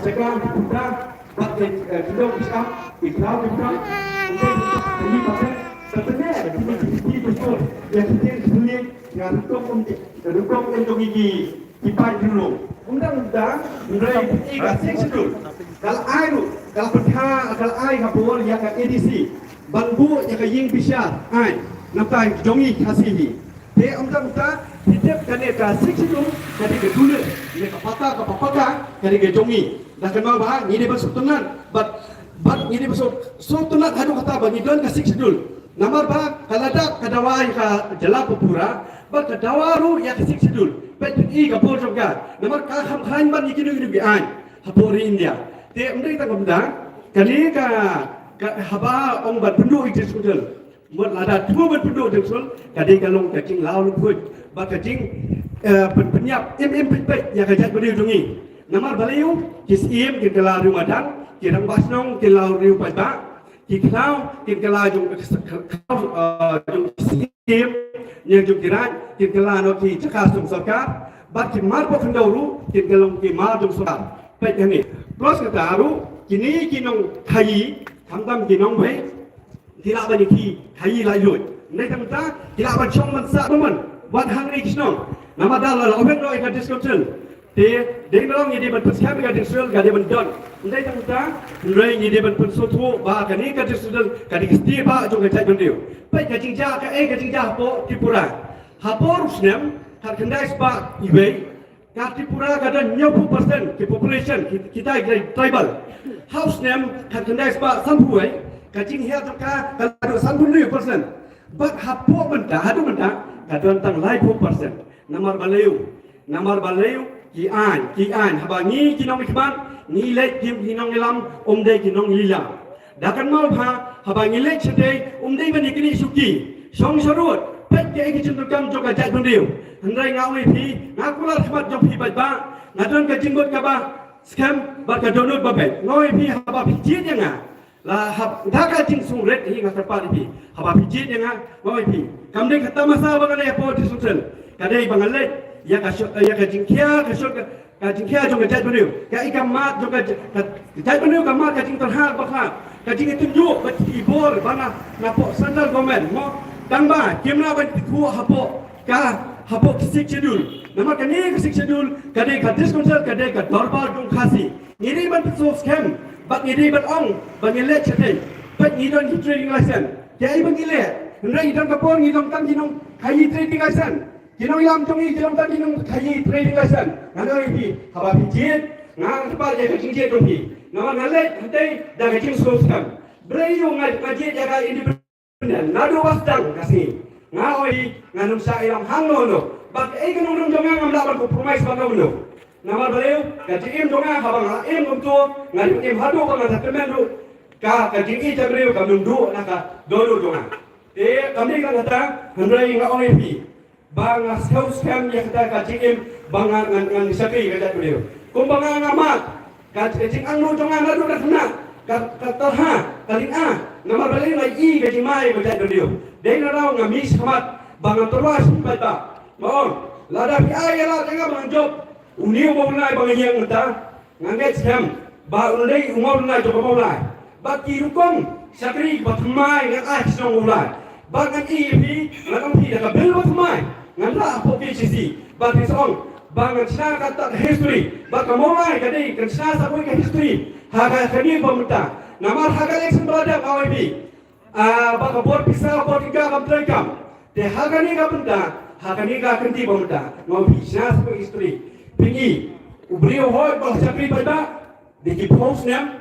sekarang kita buat kita bisa Islam kita ini pasal sebenarnya ini betul yang kita sebenarnya yang dukung untuk gigi kipai dulu undang-undang mulai tiga seksudul kalau air kapur yang ke EDC bantu yang ke ying bisa air nampak jongi kasih dia undang-undang hidup kena ke seksudul kena ke dulu dia ke patah kena ke jongi dah kenal bahang ini bersutunan but ini bersutunan hadu kata bagi don ke seksudul nomor bah kaladak kadawai ka jala pura bat kadawaru ya ke seksudul bet i kapur juga nomor ka khan ban ikinu bi an hapori India te umri ta gomda kali ka haba ong bat pendu itu sudul mot lada tu bat pendu itu sul kadi kalong kacing lau lu put bat kacing penyap pet ya ka jat beri dungi nomor baliu kis im kin kala rumadan kirang basnong kilau riu pada kiklau kin kala jung sistem yang jung kiran kin kala no ki cakar sum sarkar bat ki mar po khandawru kin kalong ki mar jung sarkar pet yani plus kata aru kini kinong khai thamdam kinong bhai kila bani ki khai lai loi nei tamta kila ban chong man sa man wat hang ri kisnong nama dal la open roi ka description te deng long ni ban persiap ka description ka de ban don nei tamta roi ni de ban pensotu ba ka ni ka description ka di sti ba jong ka chai bandiu pai ka jingja ka ka jingja po tripura hapo rusnem ka kendai sba ibai ka tripura ka dan 90% ki population kita tribal house name ka kendai sba sanpuai ka jing hia ka ka sanpun 100% but hapo benda hadu benda ka don tang lai 4% namar baleu ki an haba ni kinong ikban ni lek kinong ilam omde kinong lila dakan mau pha haba ni lek chete omde ban ikini suki song sarut pet ke ki chundur kam joka jat bandiu handrai ngawi phi ngakula thmat jok phi ba ngadon ka jinggot ka ba scam ba ka donut ba be ngoi phi haba phi jit yang la hab daga jing sung red hi ngakar pa phi haba phi jit yang ngoi phi kamde khata masa ba ngale po ti sutren kadai bangalet ya ka jingkia ka shot ka jingkia joka jat bandiu ka ikam mat joka jat bandiu ka mat ka jing terhar bakha ka jing tunju ba ti bor bana na po central government mo tangba kimna ban ku hapo kisik schedule nama kani kisik schedule kadai ka discount kadai ka dorbar dong khasi ngiri ban so scam bat ngiri ban ong bangile chete bat ngidon ki trading license kai bangile nrai idon ka por ngidon tam jinong kai trading license jinong yam tongi jinong tam jinong kai trading license nganoi bi haba bi jit ngang sepal je ka jingje dong bi nama ngale hantai da ka jing so scam brai yo ngai jit jaga independent nado wasdang kasi ngawai nganum sa ilam hangno no bak e ganung dum jonga ngam laban ko promise ba ngam no nama baleu ka tim jonga habang em ngum to ngari em hadu ba ngata kemen du ka jingi jabreu ka num du naka dodo jonga te kami ka ngata handrai ngawai pi bang asau scam ya kata ka jingim bang ngan sakri ka jabreu kumbanga ngamat ka jing angno jonga ngadu ka kena ka tarha kaling a nama baleu lai I ka jimai ba jabreu deng rau ngami samat bangan terwas baca mohon lada pi ayala jangan menjop uniu mau nai bang yang ngata nganget scam ba ulai umau nai coba mau nai ba kirukong sakri batmai ngan ah song ulai ba ngan pi ngan pi da bel batmai ngan la PCC ba tisong ba ngan sna kata history ba kamolai kadai kan sna saboi ka history haga kani pemta nama haga election berada kawai pi baka bor pisa bor tiga kam trai kam te hagani ka benda hagani ka kanti benda ngau pisna sa istri pingi ubrio hoy bal sakri pada de ki post nem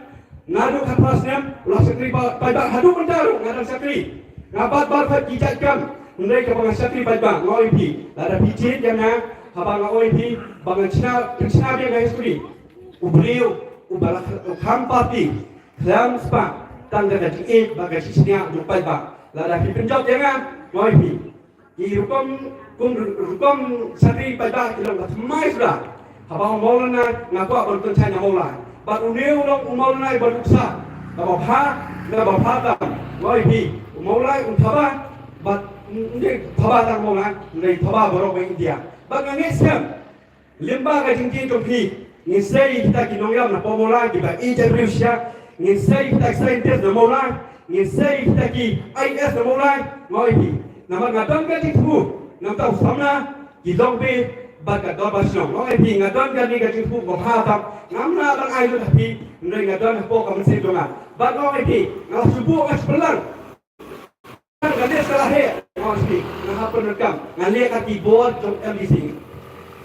ngadu ka pas nem la sakri pada hadu benda ngadu sakri ngabat bar fa ki jakam ndai ka bang sakri pada ngau pi ada pijit yang na habang ngau pi bang china dia ka istri ubrio ubala kham party kham spa tangga gaji bagai sisnya lupa ba lada pi penjot jangan ngoi pi i rukom sari pada kilang mai sudah habang maulana ngaku abang tuan maula ba uneu long maulana beruksa ba pha ta ngoi pi maulai thaba ba ni thaba tang maula nei thaba borok India ba ngai sem limba ga jingji to pi ngisai kita kinongyam na pomola kita Rusia ngisai kita scientist na mola ngisai kita ki IS na mola ngoi hi nama ngadon ka tipu nam tau samna ki dongbe baga dobasno ngoi hi ngadon ka ni ka tipu ko hatam ngamna bang ai lu tapi ndai ngadon po ka mesti donga ba ngoi hi ngau subu as pelang ngade salah he ngoi hi ngah penekam ngale ka keyboard jong MDC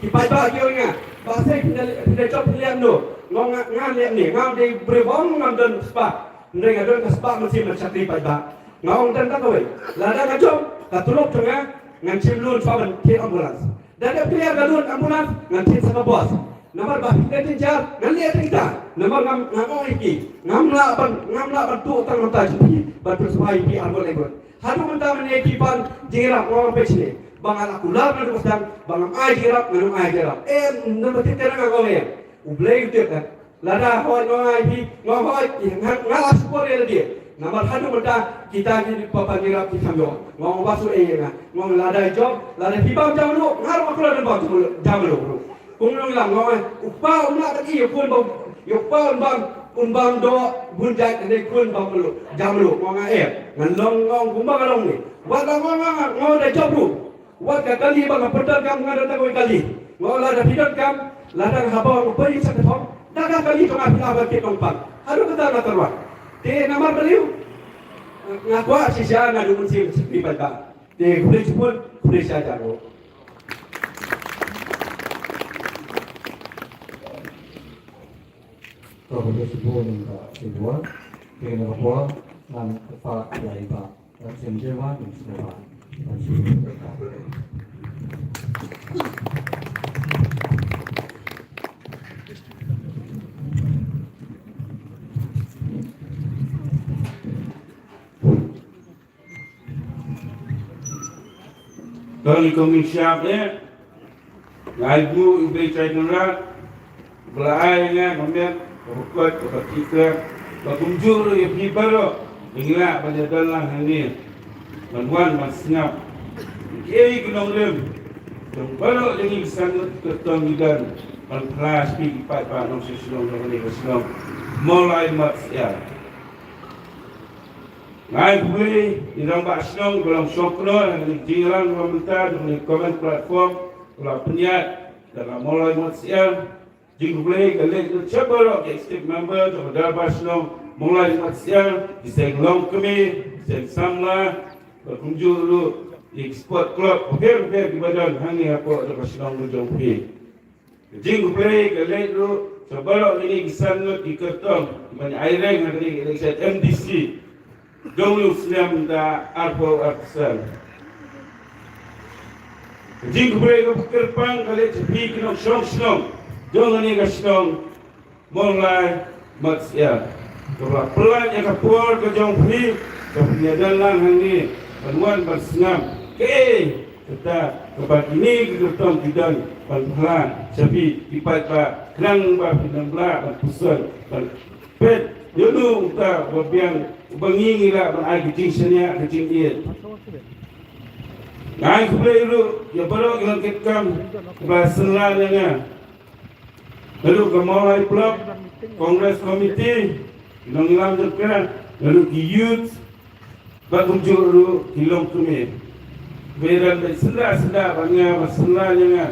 ki pai ba kyo nga bahasa kita cop liam no ngong ngan liam ni ngam de brewong ngam dan spa ndai ngadon ka spa mesti mencatri pai ba ngong dan tak koi lada ngajong ka tulok tengah ngan cim lun faban ke ambulans dan ada pilihan galun ambulans ngan tin sama bos nomor bah kita tinjar ngan liat kita nomor ngam iki ngam la ban tu tang mata ji ban persuai di arbol ebon hadu menta meneki pan jingira ngong pechne bang anak ular na dukang bang ai jirap nganum ai jirap nomor tin terang ngong ya ublay itu kan lada hoi ngong hoi ngala support dia nomor hadu menta kita ni papa jirap kita ngong basu nga ngong lada job lada pibam jam lu ngar makula dan bang jam lu kung nang lang ngong upa umla ka ki pun bang yupa bang do bunjak ni kun bang lu jam lu ngong ngan long ngong kumbang long ni wa ngong da job lu wat ka kali bang pedal kam ngada ta koi kali ngola da pidon kam ladang haba upai sak thong daga kali tong apila ba ke tong pang haru kata na tarwa te namar beliu ngakwa si sia na du munsi sepi ba te kule pun kule sia jaroก็เป็นสิ่งที่หนึ่งก็สิ่งว่าเป็นอะไรเพราะมันฝากใหญ่ปะแล้วสิ่งที่ว่าเป็นสิ่งว่ามันสิ่งที่เป็นการ Kalau kami siapnya, lagu ibu cai nara, belainya kemudian berkuat ketika berkunjung yang baru, inilah pada dalam ini, manuan masnap, kiai kenal dem, baru jadi sangat ketampilan, kelas pipat pak nong sesuatu yang ini kesulitan, mulai maksiat. Ngai boleh dirang basnong dalam sokno yang jiran pemerintah dengan komen platform dalam penyiar dalam mulai maksiat jing boleh kalau coba ke active member dalam basnong mulai maksiat disenglong kami samla berkunjung dulu di sport club hampir di badan hangi apa dalam basnong lujung pi jing boleh kalau dulu coba ini kisan di kertong banyak aireng hari ini MDC Dulu Islam da arbo arsan. Jing boleh kerpang kali cepi kena song. Jangan ni kasong mulai maksiat. Kalau pelan yang kapur ke jong pi, kepenyadan hangi penuan bersnam. Kita kebat ini kita tong tidak pelan cepi dipat ba kerang ba pinang ba pusan pet dulu kita berbiang bangingi lah beragi cincanya kecingin. Ngai kublai lu ya baru kita ketkan bahasannya. Lalu kemulai blok Kongres Komite hilang juga. Lalu ki youth berkunjung lu hilang kami. Beran senda banyak masalahnya.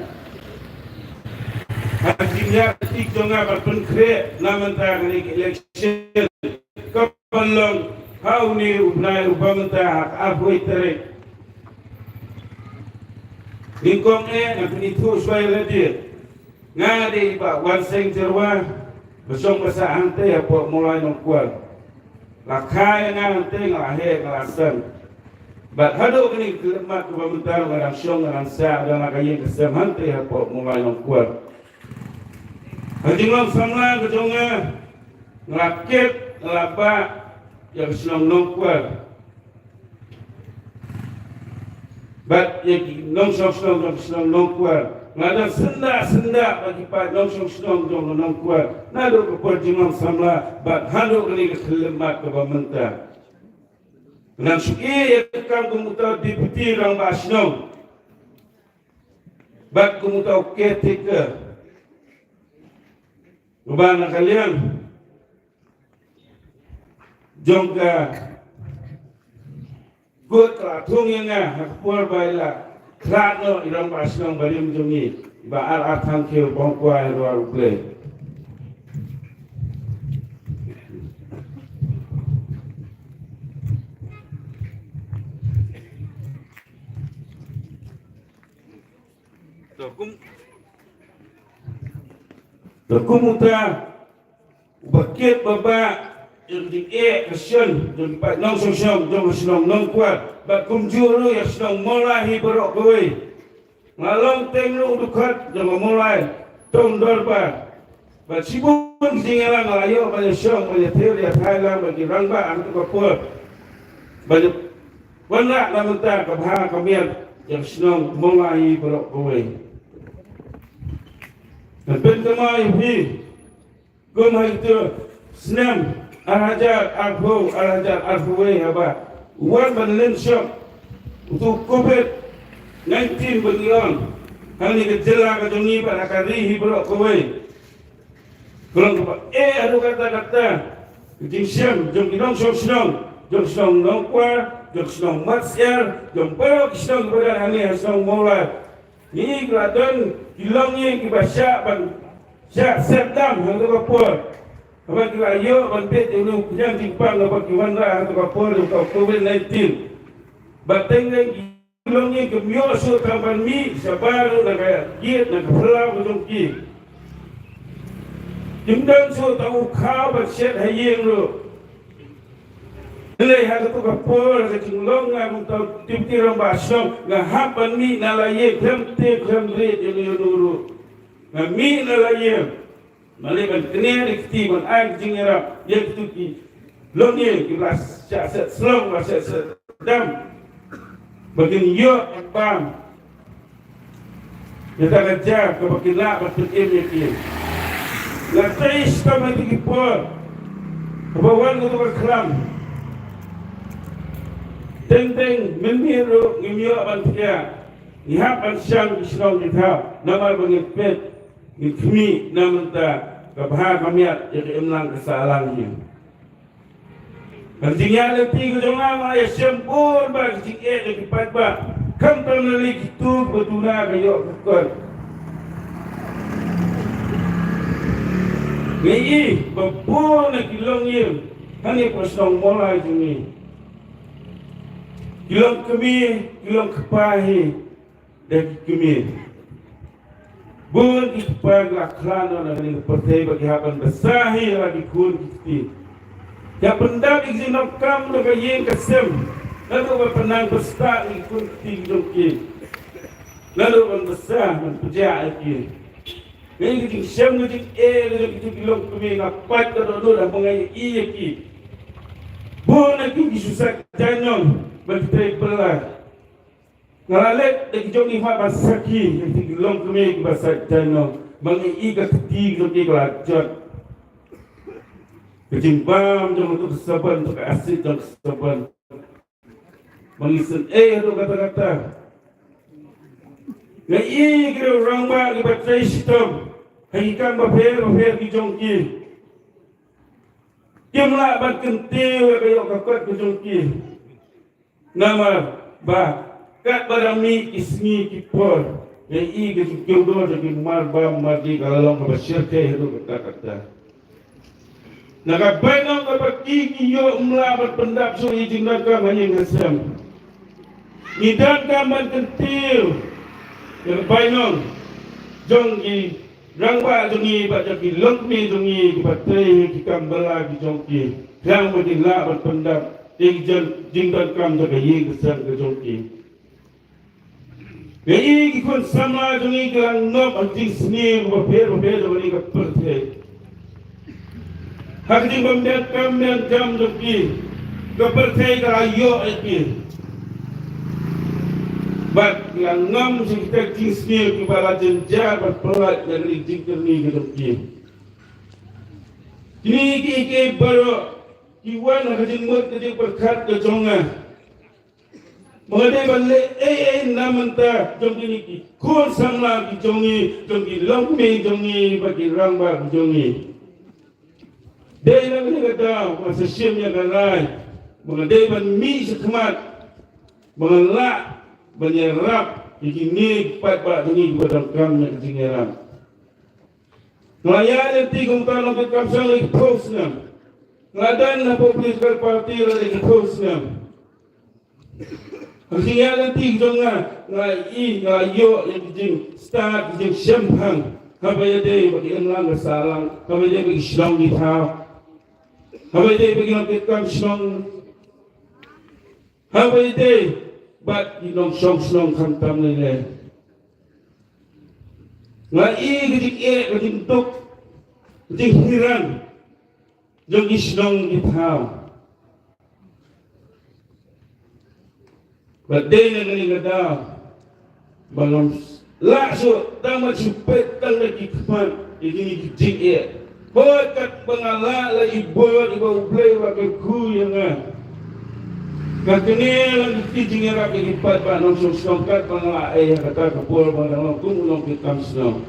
Hasilnya tiktonga berpenkre namanya election. Kapalong hau ni ubnai ubamta afoi tere lingkong nak itu suai lagi ngadi ba wanseng jerwa besong basa ante apa mulai nongkuan lakai ngante ngalahe ngalasan bat hado kini kelemat ubamta ngarang syong ngarang sa dan lakaye kesem ante apa mulai nongkuan hajinglang samla kejonga ngelakit laba yang senang nongkuan, bat yang senang nongkuan, nada senda bagi pak senang nongkuan, nado keperjuangan samla, bat hado kali kelemat ke pemerintah. Dengan suki yang kam kemudian deputi orang basnong, bat kemudian caretaker, Ubah kalian jongka good kelatung yang hakpur baila kerana irang pasang barim jongi ba aratan keu bongkwa luar uple Kumuta bakit baba yung kasyon yung nong sosong yung sinong nong kuat ba kumjuru yung sinong mulai berok kowe ngalong tenglu dukat yung mulai tong dorba ba sibun singalang layo ba syong ba teori Thailand ba rangba ang kapur ba wana namenta kabha kamian yung sinong mulai berok kowe Bentama ibi, gomai itu senam, arajar arhuwe apa, wan banlen shop, untuk COVID-19 berlalu, kali gejala kejongi pada kari hibrok kowe, kalau aduh kata, jingsiam, jom kinong jom senong nongkwa, jom senong masyar, jom perok senong kepada hari senong mulai. Ini keladon kilongnya kibasya ban syak sepdam hang tu kapur. Apa kira yo ban pet dulu yang timpang apa kiwan ra hang tu kapur du COVID-19. Bateng lagi kilongnya kemyo su tampan mi sabar na kaya giat na kepala bujung ki. Jumdan su tahu kau ban syet hayeng lu. Nilai hang tu kapur ke cinglong ngam tau timti ramba syong ngahap ban mi nalaye krem red yang nuru ngami nalaye maliban kene dikti ban ag jingira yang tuki lonye kibras set slong set dam bagin yo pam kita kerja ke bakila bertukim yakin la tais kama dikipor bawan tu kelam teng meniru ngimyo bantia ihap ansang isnong kita nama bangipet ngikmi namenta kabha kamiat yang emlang kesalangnya kanjingnya leti kejonga ya sempur ba jike de kipat ba kam tamali kitu betuna kayo kekon ngi babon kilong yim kani pasong mulai juni kilong kemi kilong kepahi dan kemi bun ikpag laklano na ning pertay bagi hapan basahi lagi kun kiti ya pendam izinok kam na kayeng kasem lalu ba penang basta ni kun kiti jongki lalu ban basah man puja iki ngi kiti sem ngi kiti kilong kemi ngapat ka do da pengai iki bun iki susah janong bertay pelah ngalalet de jongi fa basaki yang tigilong kemi basak jano mangi iga keti kemi kelajot kejimbam jong untuk saban untuk asid jong saban mangisun tu kata-kata ngai kira orang ba ki batrai sistem hakikan baper ki jongki kimla bat kentiu kayo kakot ki jongki nama ba kat barami ismi kipor yang iga kyodo jadi marba mardi kalau ka basyirte hidu kata nakabainong kapag yo umlabat pendap suri jingdan ka ngayeng hasam nidan ka man kentil nakabainong jonggi rangba jongi ba jaki longmi jongi kipatrei kikambala ki jongki yang badilabat pendap jingdan kam jaga yeng hasam ka jongki Gaya ikut sama dengan gelang nom anjing seni berper dengan kepercayaan. Hak di membiat kami jam lebih kepercayaan kerayo itu. Bak gelang nom kita anjing seni kepala jenjar berpelat dari jingker ni lebih. Ini baru iwan hajin mut jadi berkat kejongan. Mengenai balik namanta jongi ki kun samla ki jongi longme jongi bagi rangba jongi Day lang ni kadaw masa siyem yang kalay. Mga day ban mi sa kemat. Mga la banyerap ikinig pat ni badang kam na jingeram. Ngaya nanti kung tanong kay kapsang lagi post na. Ngadan na political party lagi post na. Ang ngaya nanti kung ngayo yang jing start jing siyempang. Kabaya day bagi lang salang. Kabaya day bagi silang gitaw. Habay day bagi nakikam sinong habay day ba't inong song kantam nila nga gajing gajing tuk gajing hiran yung isinong gitaw ba't day na nga daw bangam lakso damat supet tang nagkikaman yung gajing Pagkat pangala ibon ibaw play wakil kuya nga. Katuni lang teaching nga ipat pa nung sungkat pangala ay kata kapul mga nang kumulong kitam snow.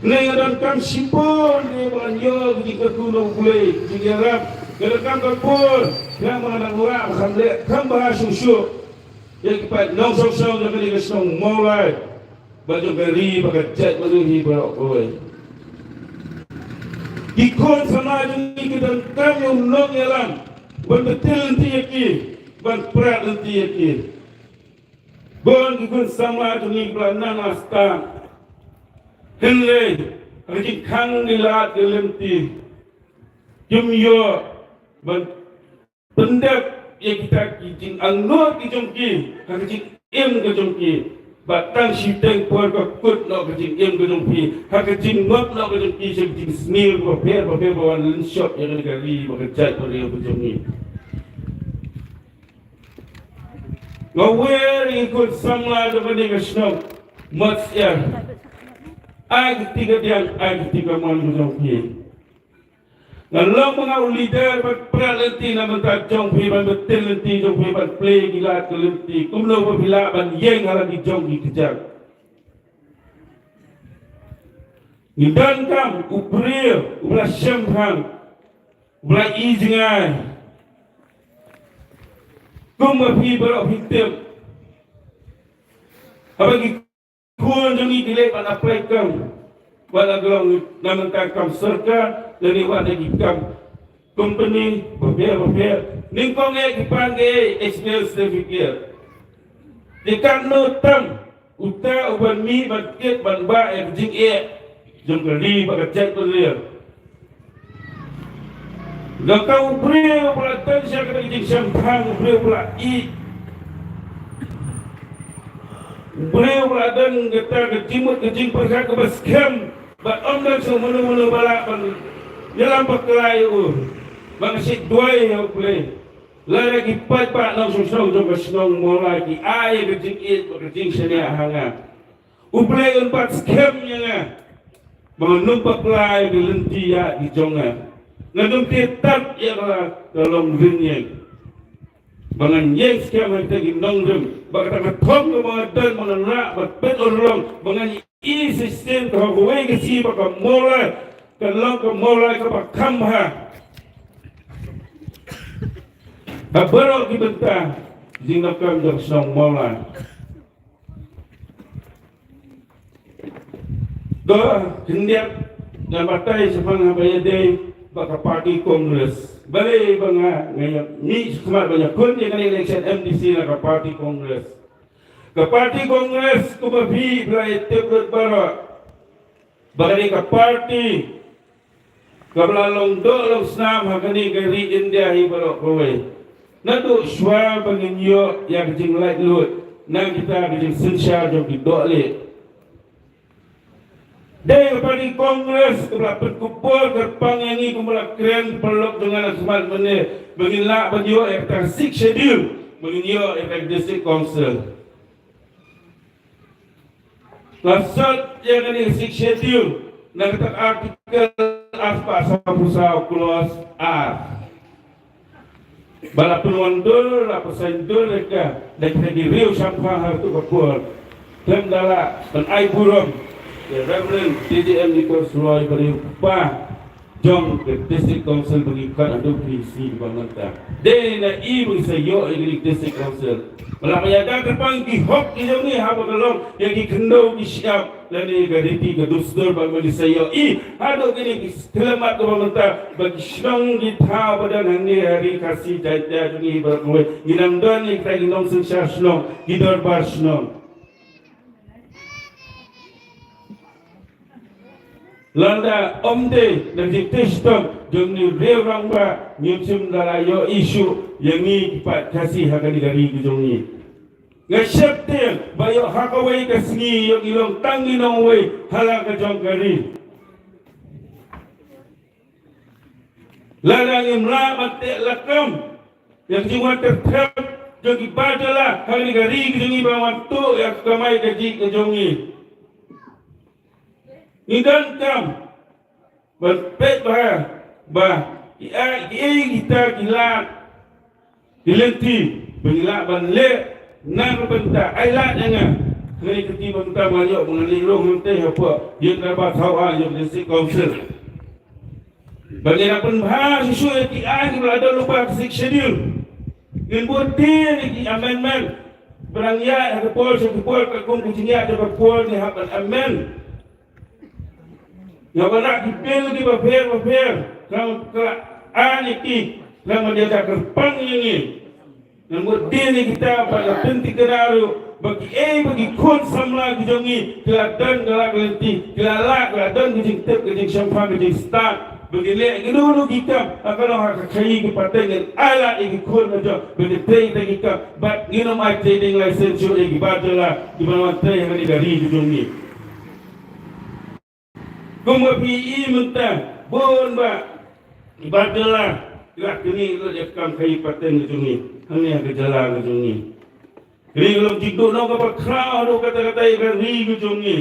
Ngayon ang kam sipon ni mga nyo di katulong play teaching nga kadang kapul kaya mga nangura makamli kam bahas susuk. Yang ipat nung sungsong na kanigas nung mulay. Bajong gari bagat maluhi barok kowe. Ikon sama ini kita kami ulung yalam, ban betul nanti yakin, ban perat nanti yakin. Ban ikon sama ini belanda nasta, henley, rejik kang dilat gelenti, jumyo, ban pendak yang kita kijing angnor kijongki, rejik kijongki. Batang siteng puan kut nak kecing em gedung pi, hak kecing map nak gedung pi kecing snil paper bawan lenshot yang kali bekerja pada yang macam ni. Ngawer ikut samla dengan dia snow, mat ya. Ag tiga man gedung pi. Ngalang mga leader berperalenti na mentajong pi ban betul lenti jong pi ban play gila kelenti kumlo pabila ban yeng halang di jong dikejar. Ngidan kam upril ubra syamhang ubra izingai kumma pi barok hitem abagi kuon jong igile ban apply kam wala gelong naman kam serka dari wada gikam company beber ningkong kipange experience certificate dekat notam uta uban mi baket ban ba jing jong kali bagat kuliah gakau pria pula tan sia kata jing sampang pria pula pria pula dan kata kecimut kecing perkak ke baskem ba omdan so mulu bala dalam pakai bang si doi yang play lagi pat nang susong jong kasnong mulai ki ay kecing senia hanga uplay empat scam nga bang numpak play di lentia di jonga ngadum tetap ya dalam dunia bang yang scam yang tegi nongdem bang kata thong mga dan mga na bat orang bang i sistem ko way kasi baka mulai kalau mulai ke kamha baru dibentang jinakam jang song mulai do hendak namatai sepang bayade baka party congress bale banga ngayon ni semar banyak kun yang election MDC na ka party congress kumabi blay tebet bara bari ka party kablalong dolong snam hakani gari India hibalo kowe nado shwa banginyo yang jing light load nang kita jing sensya jong didole dai party kongres kabla perkumpul kerpang yang ni kumala keren pelok dengan asmat mene bangila banyo ekta 6 schedule banginyo ekta district council lasat yang ni 6 schedule nang tak artikel apa sa clause R bala penwandul la pesendul leka dak di riu sampah hartu kapur temdala dan ai burom ya reverend TDM Nikos Roy beri upah jong ke district council mengikat untuk krisi di pemerintah. Dia nak bagi saya ini district council. Malah menyaga terpang di hok ini ni apa kalau yang di kendau di siap dan ni gariti ke dustur bagi saya ada kini selamat ke pemerintah bagi senang di tahu pada nanti hari kasih jaya jungi berkuat ginam dan ni kita ginam sensar senang gidar bar senang. Landa omde dan ditestom jengni rewang ba nyucum dalayo isu yang ni kipat kasih hakani dari gejong ngasyapten bayo hakawai kasni yang ilong tangi nongway hala gejong gari ladang imla mate lakam yang jiwa tertep jeng ibadalah hakani gari gejong ibawan tu yang kamai gaji gejongi Idan kam berpet kita gila dilenti bengila banle nang benta ailat dengan kini keti benta banyak mengalirung nanti apa dia dapat tahu yang district council bagi nak penbahas isu ATI kalau ada lupa schedule in buat dia ni amendment berangya ada pol kakung kucingnya ada pol ni hapan amendment yang nak dipilih di bapir kalau aniki kalau dia dah kerpang ini namun dia ni kita pada penting kedaru bagi kon samla gijongi kelatan galak lenti kelatan gijing tep gijing syampang gijing start bagi lek dulu kita akan hak kai ke patengan ala igi kon aja bagi tei kita but minum ai trading license yo igi badala di mana tei hari dari gijongi Kumba PE mentah bon ba ibadalah gerak kini lo jakam kai paten gejungi hanya gejala gejungi kini belum tidur no apa crowd do kata-kata ikan ri gejungi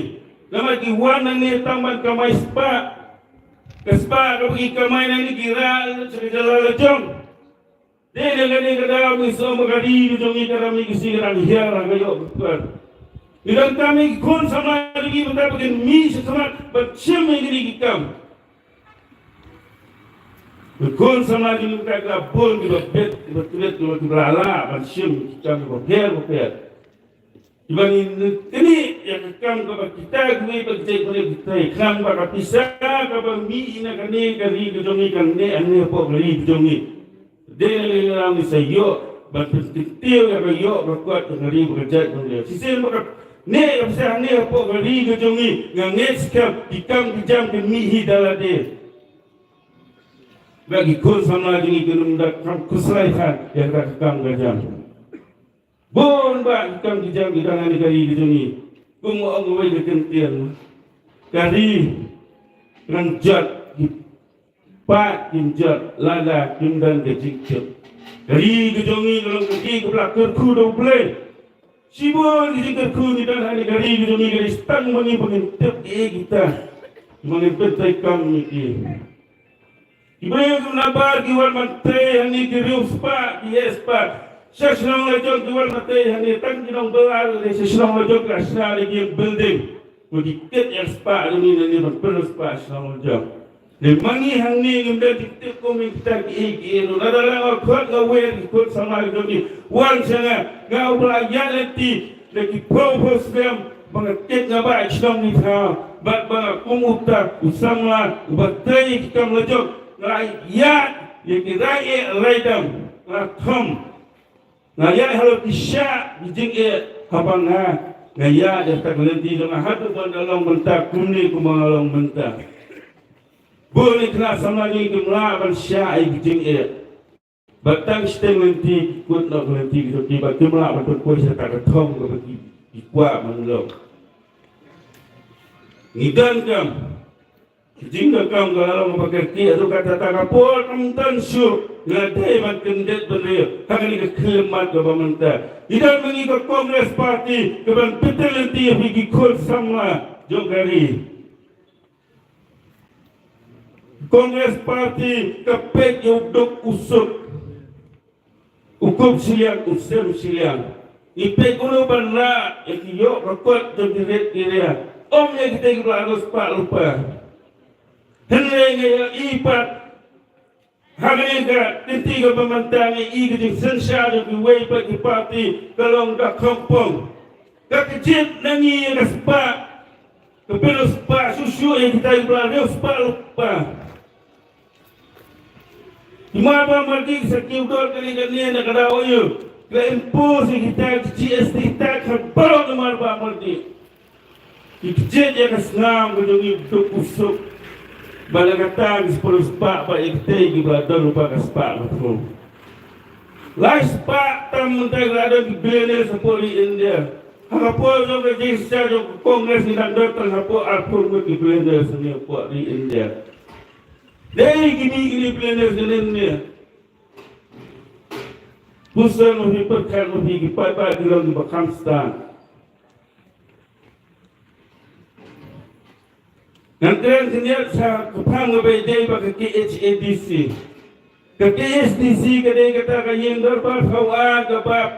nama ki wana ni tamban kamai spa kespa ko ki kamai ni kira gejala lejong de dengan ni kada miso magari gejungi kada mi kisi kada hiara gayo betul Idan kami kon sama lagi mendapatkan mi sama bercem ini kita. Kon sama lagi mendapatkan bon di bet betulet di belala bercem kita berper. Iban ini yang kami kita kami kita iklan bapa pisah bapa mi ina kani kari kejongi kani ane apa beli kejongi. Dia orang ni sayo bertitil yang berkuat ngari bekerja dengan sisi mereka ne bisa ne apa beri kejongi nganges kam dikam dijam demi dalade bagi kon sama jengi kenum dak kam kuslaihan yang dak kam gajam bon ba dikam dijam di tangan kari kejongi kumo angwai gekentian kari ranjat pat kinjat lada kindan kecik kari kejongi dalam kaki kebelakang kudo play Sibol di kerku ni dan hari gari di dunia gari stang mengi pengintip kita mengintip taikam ni. Ibrahim nabar kiwal mantei hani kiriu spa espa. Sesnong lejong kiwal mantei hani tang kinong belal le sesnong lejong kasna lagi building. Mengikit yang spa ni berperlu spa sesnong lejong. Le mangi hangi ngumda diktik ko minta ki nadalang akot ngawen ikut sama ni wan sanga ngau belajar leti lagi propose them mengetik ngaba ikdom ni tha bat ba kumuta usamla batai kita melejok rakyat yang rakyat raidam rathom rakyat halu kisya bijing habang ngaya dah tak lenti dengan hatu dalam bentak kuni kumalong bentak boleh kena sama lagi kemulaban syai gijing batang steng lenti kut nak lenti gitu tiba tiba betul kuis tak ketong ke bagi dikuat mengelok ngidan kam gijing kam kalau memperkerti atau kata tak kapol kamtan syur ngadai makin det bener kali ke kelemat ke pemerintah idan mengikut kongres parti keban betul lenti bagi kut sama jogari Kongres Parti kepek yuduk usut hukum siliang usem siliang ipek kuno banla yuk rekod jodiret kira om yang kita ikut harus pak lupa Henry ngaya ipat Hagega tintiga pamantangi iging sensyado giway pagipati kalong ka kampong kakijit nangi kaspa kapilos pa susu yang kita ibadah spa lupa Imaba margi sa kiudol kani na kadawo yo ka impose kita GST tax baro na marba margi ikijit ya kasngam gudungi dukusok balagatan sepuluh spa pa ikte giba dolu pa kaspa betul. Last spa tam muntai grado di billionaire sepoli India. Hapo jo ke jisa jo kongres ni dan dokter hapo alpur ke billionaire seni po di India. Dei gini billionaire di India. Pusat lebih perkan lebih gipa di dalam Pakistan. Nanti kenyat sa kapang ngabay baka KHADC. Ka KHDC kadai kata kayeng darbar kawan kabab.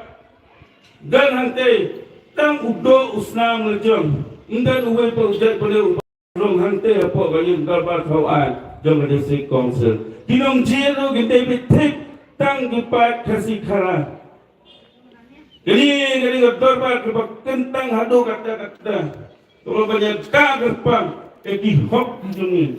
Dan hante tang udo usnang lejong. Indan uwe pa udat pada ubang hante apo kayeng darbar kawan jong KHDC Council. Kinong jero gintay bitik tang gipat kasih kara. Kali darbar kabak tentang hado kata-kata. Kalau banyak kagapang Eki hok jungi